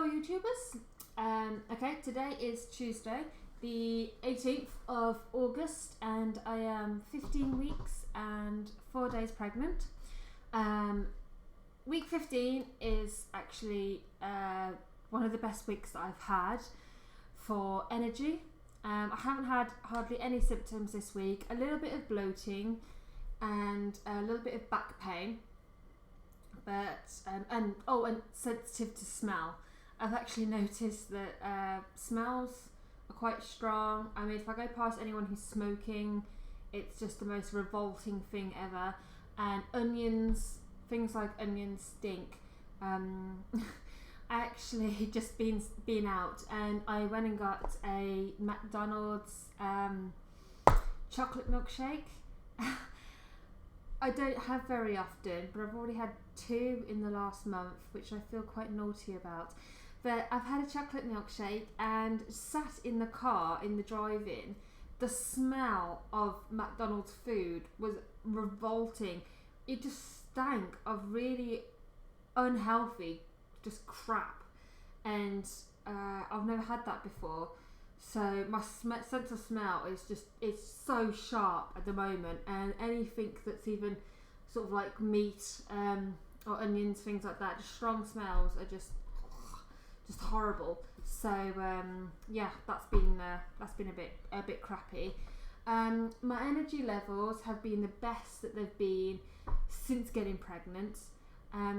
YouTubers. Okay, today is Tuesday, the 18th of August, and I am 15 weeks and 4 days pregnant. Week 15 is actually one of the best weeks that I've had for energy. I haven't had hardly any symptoms this week, a little bit of bloating and a little bit of back pain. But and sensitive to smell. I've actually noticed that smells are quite strong. I mean, if I go past anyone who's smoking, it's just the most revolting thing ever. And onions, things like onions stink. I actually just been out and I went and got a McDonald's chocolate milkshake. I don't have very often, but I've already had 2 in the last month, which I feel quite naughty about. But I've had a chocolate milkshake and sat in the car in the drive-in. The smell of McDonald's food was revolting. It just stank of really unhealthy, just crap. And I've never had that before. So my sense of smell it's so sharp at the moment, and anything that's even sort of like meat or onions, things like that, just strong smells are just horrible. So yeah, that's been a bit crappy. My energy levels have been the best that they've been since getting pregnant.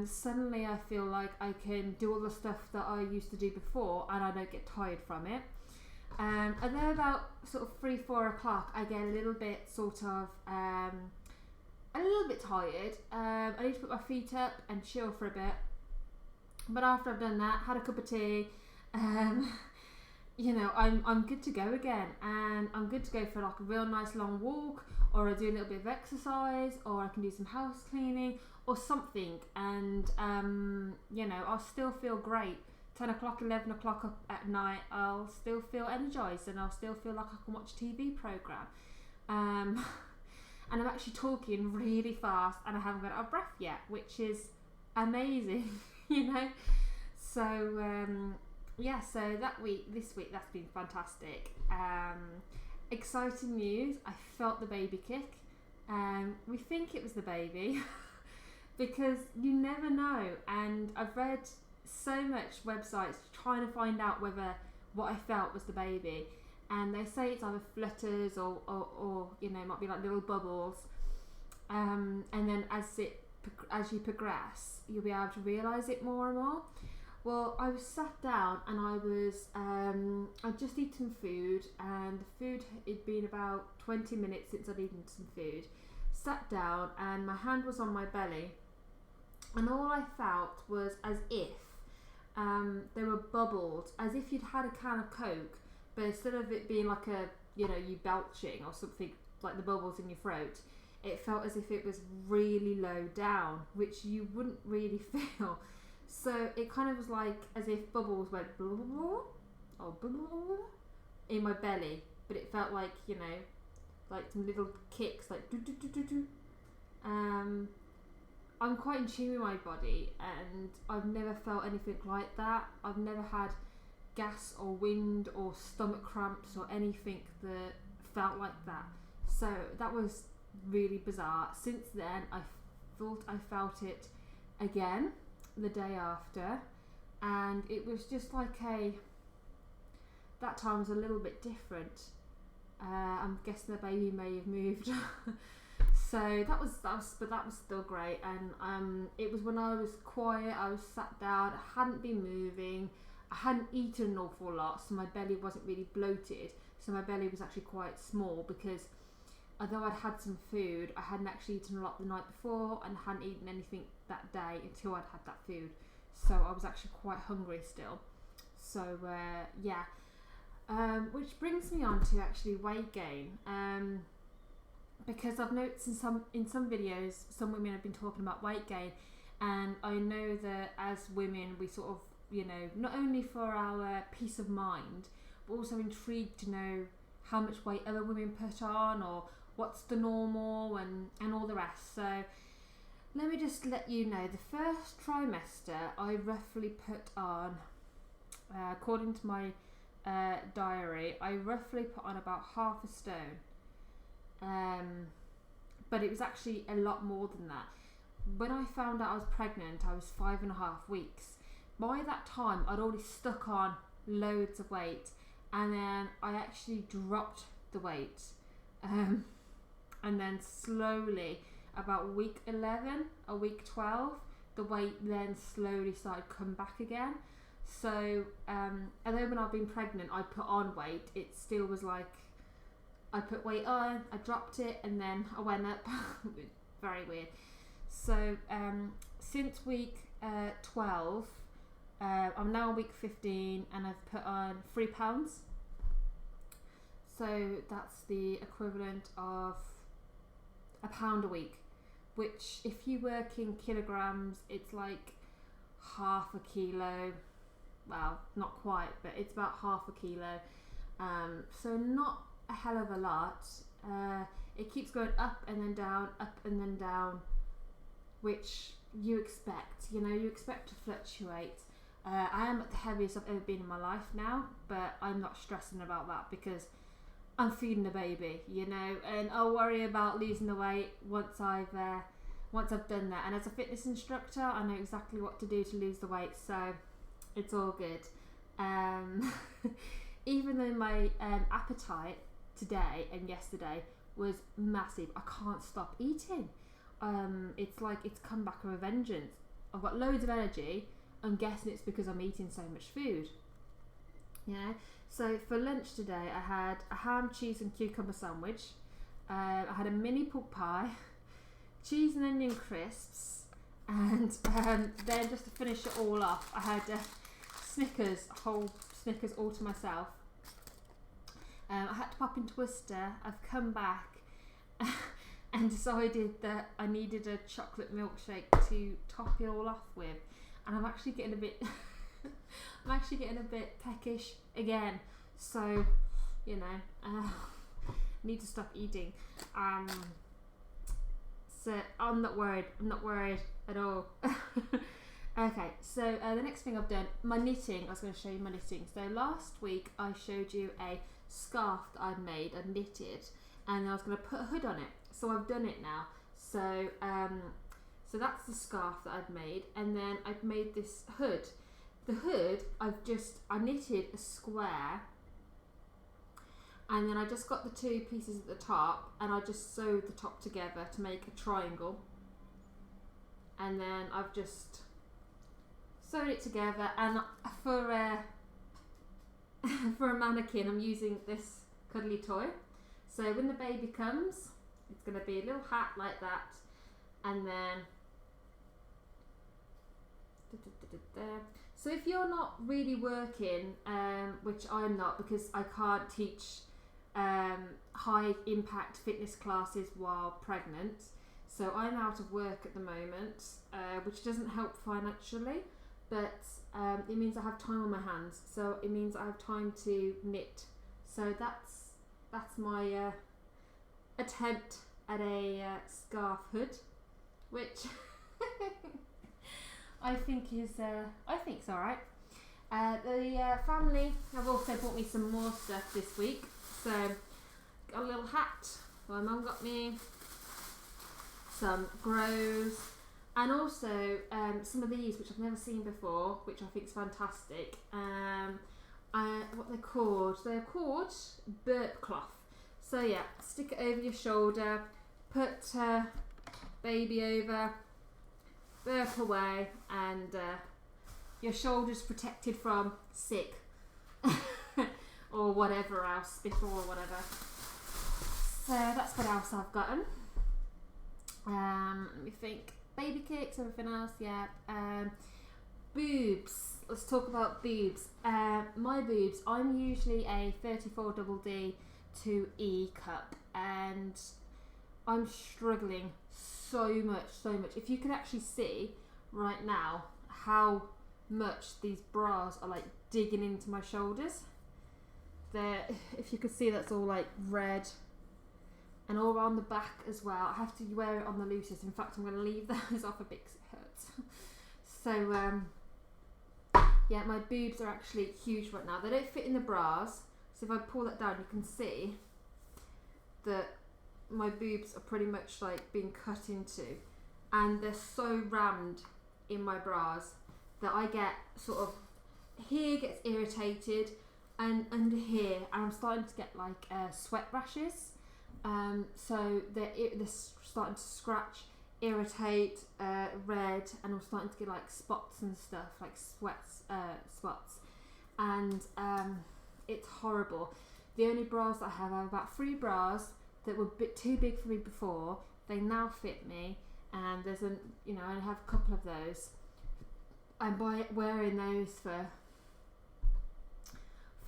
Suddenly I feel like I can do all the stuff that I used to do before, and I don't get tired from it. And then about sort of 3-4 o'clock, I get a little bit tired. I need to put my feet up and chill for a bit. But after I've done that, had a cup of tea, you know, I'm good to go again, and I'm good to go for like a real nice long walk, or I do a little bit of exercise, or I can do some house cleaning or something, and you know, I'll still feel great. 10 o'clock, 11 o'clock up at night, I'll still feel energized, and I'll still feel like I can watch a TV program. And I'm actually talking really fast, and I haven't got out of breath yet, which is amazing, you know. So yeah, so this week that's been fantastic. Exciting news, I felt the baby kick. We think it was the baby because you never know, and I've read so much websites trying to find out whether what I felt was the baby, and they say it's either flutters or you know, it might be like little bubbles, and then as you progress, you'll be able to realise it more and more. Well, I was sat down and I'd just eaten food, and the food had been about 20 minutes since I'd eaten some food. Sat down and my hand was on my belly, and all I felt was as if there were bubbles, as if you'd had a can of Coke, but instead of it being like you belching or something, like the bubbles in your throat, it felt as if it was really low down, which you wouldn't really feel. So it kind of was like as if bubbles went blah, blah, blah, or blah, blah, blah, in my belly, but it felt like, you know, like some little kicks, like do do do do do. I'm quite in tune with my body, and I've never felt anything like that. I've never had gas or wind or stomach cramps or anything that felt like that. So that was really bizarre. Since then, I thought I felt it again the day after, and it was just like that time was a little bit different. I'm guessing the baby may have moved. So that was still great, and it was when I was quiet, I was sat down, I hadn't been moving, I hadn't eaten an awful lot, so my belly wasn't really bloated, so my belly was actually quite small, because although I'd had some food, I hadn't actually eaten a lot the night before, and hadn't eaten anything that day until I'd had that food, so I was actually quite hungry still. So yeah, which brings me on to actually weight gain. Because I've noticed in some videos, some women have been talking about weight gain, and I know that as women, we sort of, you know, not only for our peace of mind, but also intrigued to know how much weight other women put on, or what's the normal, and all the rest. So let me just let you know, the first trimester I roughly put on according to my diary, I roughly put on about half a stone. But it was actually a lot more than that. When I found out I was pregnant, I was 5.5 weeks. By that time, I'd already stuck on loads of weight, and then I actually dropped the weight. And then slowly, about week 11 or week 12, the weight then slowly started to come back again. So, although when I've been pregnant, I put on weight, it still was like, I put weight on, I dropped it, and then I went up. Very weird. So, since week 12, I'm now on week 15, and I've put on 3 pounds. So that's the equivalent of £1 a week, which if you work in kilograms, it's like half a kilo. Well, not quite, but it's about half a kilo. So not a hell of a lot. It keeps going up and then down, which you expect. You expect to fluctuate. I am at the heaviest I've ever been in my life now, but I'm not stressing about that because I'm feeding a baby, and I'll worry about losing the weight once I've done that. And as a fitness instructor, I know exactly what to do to lose the weight, so it's all good. Even though my appetite today and yesterday was massive, I can't stop eating. It's like it's come back with a vengeance. I've got loads of energy. I'm guessing it's because I'm eating so much food. So for lunch today, I had a ham, cheese and cucumber sandwich. I had a mini pork pie, cheese and onion crisps, and then just to finish it all off, I had Snickers, a whole Snickers all to myself. I had to pop into Worcester. I've come back and decided that I needed a chocolate milkshake to top it all off with, and I'm actually getting a bit peckish again, so need to stop eating. So I'm not worried at all. Okay, so the next thing I've done, my knitting. I was going to show you my knitting. So last week I showed you a scarf that I'd made, I knitted, and I was going to put a hood on it. So I've done it now. So that's the scarf that I've made, and then I've made this hood. The hood, I knitted a square, and then I just got the 2 pieces at the top, and I just sewed the top together to make a triangle, and then I've just sewed it together. And for a mannequin, I'm using this cuddly toy. So when the baby comes, it's going to be a little hat like that, and then so if you're not really working, which I'm not because I can't teach high impact fitness classes while pregnant, so I'm out of work at the moment, which doesn't help financially, but it means I have time on my hands, so it means I have time to knit. So that's my attempt at a scarf hood, which I think it's alright. The family have also bought me some more stuff this week. So got a little hat. My mum got me some grows, and also some of these which I've never seen before, which I think is fantastic. What they're called? They're called burp cloth. So yeah, stick it over your shoulder, put baby over, burp away, and your shoulders protected from sick or whatever else before or whatever. So that's what else I've gotten. Let me think. Baby kicks, everything else, yeah. Boobs. Let's talk about boobs. My boobs. I'm usually a 34 double D to E cup, and I'm struggling so much. If you can actually see right now how much these bras are like digging into my shoulders. If you could see, that's all like red, and all around the back as well. I have to wear it on the loosest. In fact, I'm going to leave those off a bit because it hurts. So Yeah, my boobs are actually huge right now. They don't fit in the bras, so if I pull that down, you can see that my boobs are pretty much like being cut into, and they're so rammed in my bras that I get sort of here gets irritated and under here, and I'm starting to get like sweat rashes. So they're starting to scratch, irritate, red, and I'm starting to get like spots and stuff, like spots, and it's horrible. The only bras that I have about 3 bras that were a bit too big for me before. They now fit me, and I only have a couple of those. I'm wearing those for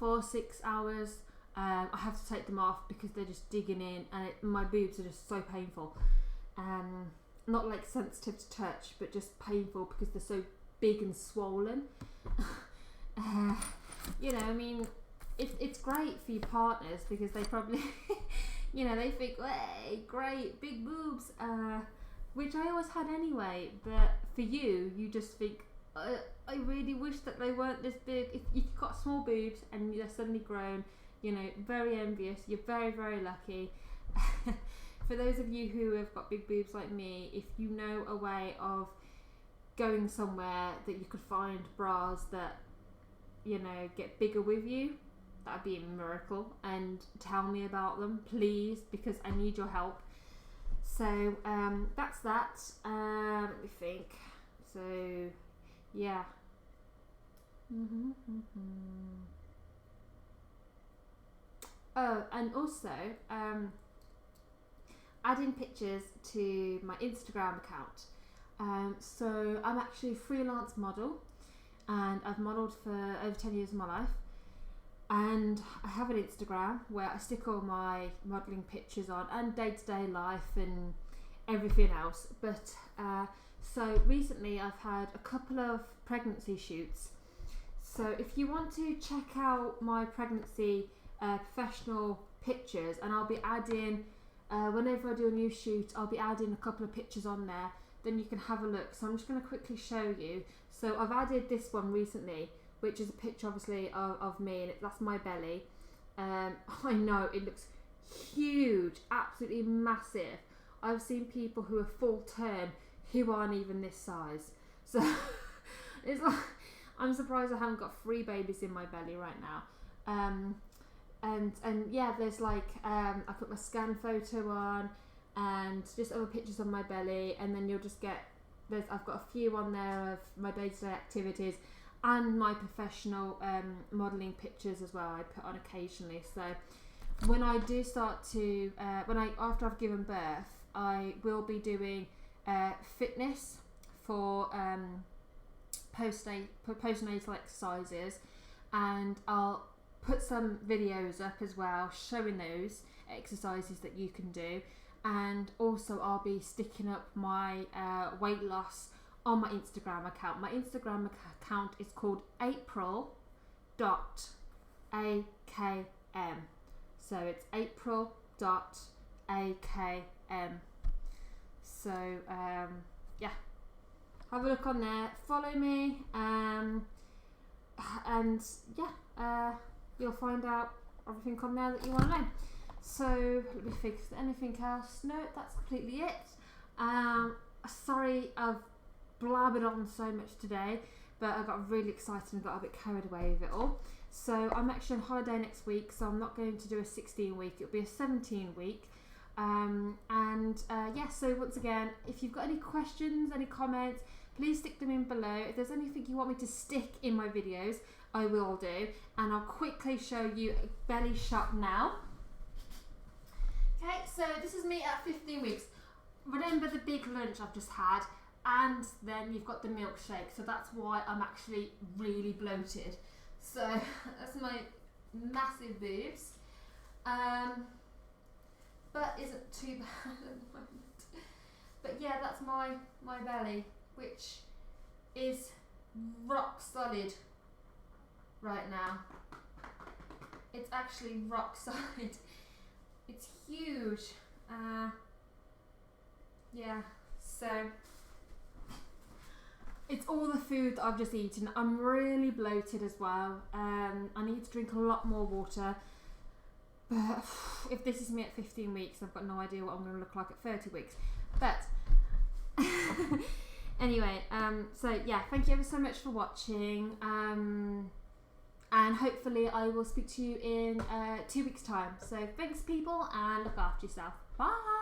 4-6 hours. I have to take them off because they're just digging in, and my boobs are just so painful. Not like sensitive to touch, but just painful because they're so big and swollen. It's great for your partners because they probably, they think, hey, great, big boobs, which I always had anyway. But for you just think, I really wish that they weren't this big. If you've got small boobs and they're suddenly grown, very envious. You're very, very lucky. For those of you who have got big boobs like me, if you know a way of going somewhere that you could find bras that, get bigger with you, that'd be a miracle. And tell me about them, please, because I need your help. So that's that. Let me think. So yeah. Oh, and also adding pictures to my Instagram account. So I'm actually a freelance model, and I've modelled for over 10 years of my life, and I have an Instagram where I stick all my modelling pictures on and day-to-day life and everything else. But so recently I've had a couple of pregnancy shoots, so if you want to check out my pregnancy professional pictures, and I'll be adding whenever I do a new shoot, I'll be adding a couple of pictures on there, then you can have a look. So I'm just going to quickly show you. So I've added this one recently, which is a picture obviously of me, and that's my belly. I know it looks huge, absolutely massive. I've seen people who are full term who aren't even this size. So it's like, I'm surprised I haven't got 3 babies in my belly right now. And yeah, there's like I put my scan photo on, and just other pictures of my belly, and then you'll just get I've got a few on there of my day-to-day activities and my professional modelling pictures as well. I put on occasionally. So when I do start to after I've given birth, I will be doing fitness for postnatal exercises, and I'll put some videos up as well showing those exercises that you can do. And also I'll be sticking up my weight loss on my Instagram account. My Instagram account is called april.akm. So it's april.akm. So yeah, have a look on there, follow me, and yeah, you'll find out everything on there that you want to know. So let me think, is there anything else? No, that's completely it. Sorry I've blabbered on so much today, but I got really excited and got a bit carried away with it all. So I'm actually on holiday next week, so I'm not going to do a 16-week, it'll be a 17-week. Yeah, so once again, if you've got any questions, any comments, please stick them in below. If there's anything you want me to stick in my videos, I will do, and I'll quickly show you a belly shot now. Okay, so this is me at 15 weeks. Remember the big lunch I've just had, and then you've got the milkshake, so that's why I'm actually really bloated. So that's my massive boobs, but isn't too bad at the moment. But yeah, that's my belly, which is rock solid right now. It's actually rock solid. It's huge. Yeah, so It's all the food that I've just eaten. I'm really bloated as well. I need to drink a lot more water. But if this is me at 15 weeks, I've got no idea what I'm going to look like at 30 weeks. But anyway, so yeah, thank you ever so much for watching. And hopefully I will speak to you in 2 weeks' time. So thanks, people, and look after yourself. Bye.